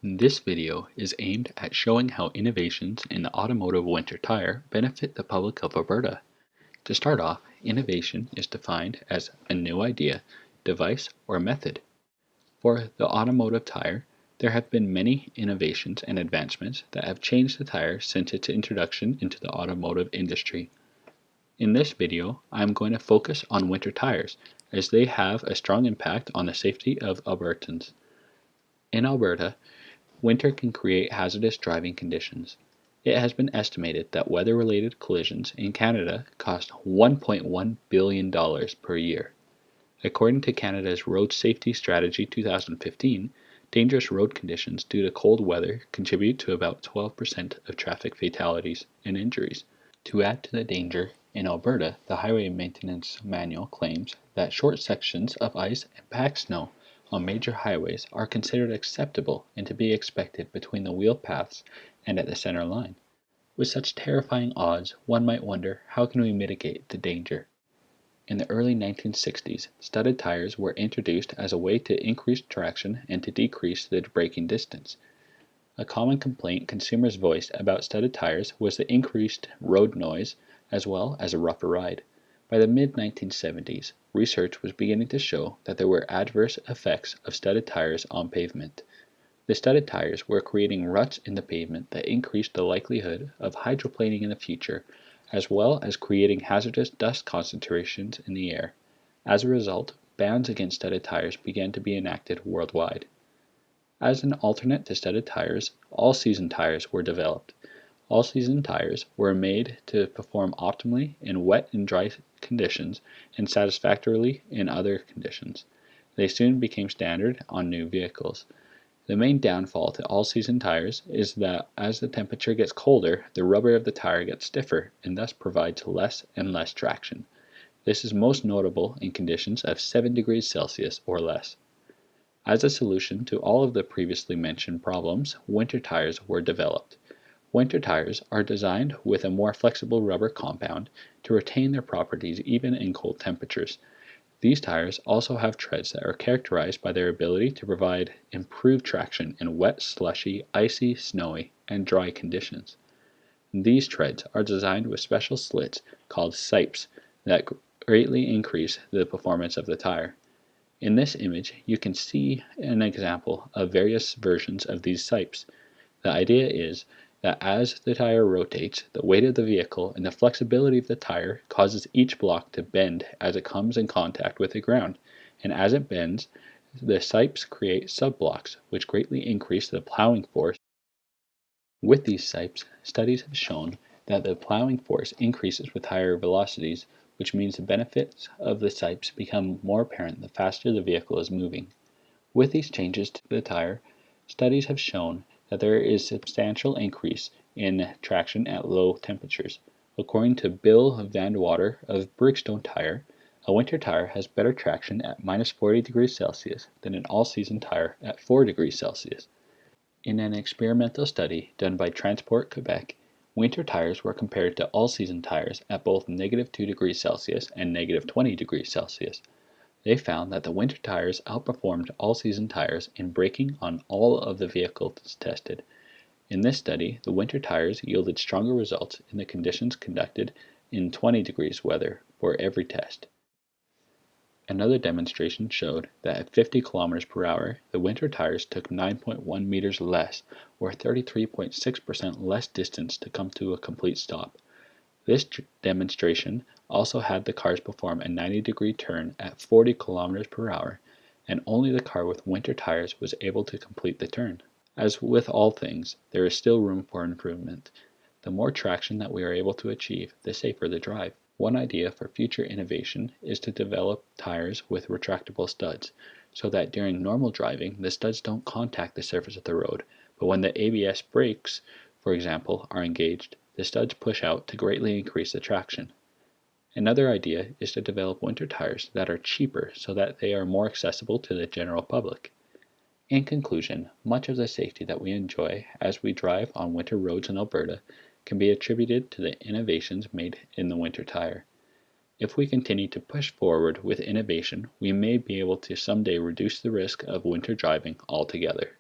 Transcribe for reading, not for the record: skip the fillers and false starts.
This video is aimed at showing how innovations in the automotive winter tire benefit the public of Alberta. To start off, innovation is defined as a new idea, device, or method. For the automotive tire, there have been many innovations and advancements that have changed the tire since its introduction into the automotive industry. In this video, I am going to focus on winter tires, as they have a strong impact on the safety of Albertans. In Alberta, winter can create hazardous driving conditions. It has been estimated that weather-related collisions in Canada cost $1.1 billion per year. According to Canada's Road Safety Strategy 2015, dangerous road conditions due to cold weather contribute to about 12% of traffic fatalities and injuries. To add to the danger, in Alberta, the Highway Maintenance Manual claims that short sections of ice and packed snow on major highways are considered acceptable and to be expected between the wheel paths and at the center line. With such terrifying odds, one might wonder, how can we mitigate the danger? In the early 1960s, studded tires were introduced as a way to increase traction and to decrease the braking distance. A common complaint consumers voiced about studded tires was the increased road noise as well as a rougher ride. By the mid-1970s, research was beginning to show that there were adverse effects of studded tires on pavement. The studded tires were creating ruts in the pavement that increased the likelihood of hydroplaning in the future, as well as creating hazardous dust concentrations in the air. As a result, bans against studded tires began to be enacted worldwide. As an alternate to studded tires, all-season tires were developed. All-season tires were made to perform optimally in wet and dry conditions and satisfactorily in other conditions. They soon became standard on new vehicles. The main downfall to all-season tires is that as the temperature gets colder, the rubber of the tire gets stiffer and thus provides less and less traction. This is most notable in conditions of 7 degrees Celsius or less. As a solution to all of the previously mentioned problems, winter tires were developed. Winter tires are designed with a more flexible rubber compound to retain their properties even in cold temperatures. These tires also have treads that are characterized by their ability to provide improved traction in wet, slushy, icy, snowy, and dry conditions. These treads are designed with special slits called sipes that greatly increase the performance of the tire. In this image, you can see an example of various versions of these sipes. The idea is that as the tire rotates, the weight of the vehicle and the flexibility of the tire causes each block to bend as it comes in contact with the ground, and as it bends, the sipes create subblocks, which greatly increase the plowing force. With these sipes, studies have shown that the plowing force increases with higher velocities, which means the benefits of the sipes become more apparent the faster the vehicle is moving. With these changes to the tire, studies have shown that there is substantial increase in traction at low temperatures. According to Bill Vanlaar of Bridgestone Tire, a winter tire has better traction at -40 degrees Celsius than an all-season tire at 4 degrees Celsius. In an experimental study done by Transport Quebec, winter tires were compared to all-season tires at both -2 degrees Celsius and -20 degrees Celsius. They found that the winter tires outperformed all-season tires in braking on all of the vehicles tested. In this study, the winter tires yielded stronger results in the conditions conducted in 20 degrees weather for every test. Another demonstration showed that at 50 km per hour, the winter tires took 9.1 meters less, or 33.6% less distance to come to a complete stop. This demonstration also had the cars perform a 90-degree turn at 40 km per hour, and only the car with winter tires was able to complete the turn. As with all things, there is still room for improvement. The more traction that we are able to achieve, the safer the drive. One idea for future innovation is to develop tires with retractable studs, so that during normal driving the studs don't contact the surface of the road, but when the ABS brakes, for example, are engaged, the studs push out to greatly increase the traction. Another idea is to develop winter tires that are cheaper so that they are more accessible to the general public. In conclusion, much of the safety that we enjoy as we drive on winter roads in Alberta can be attributed to the innovations made in the winter tire. If we continue to push forward with innovation, we may be able to someday reduce the risk of winter driving altogether.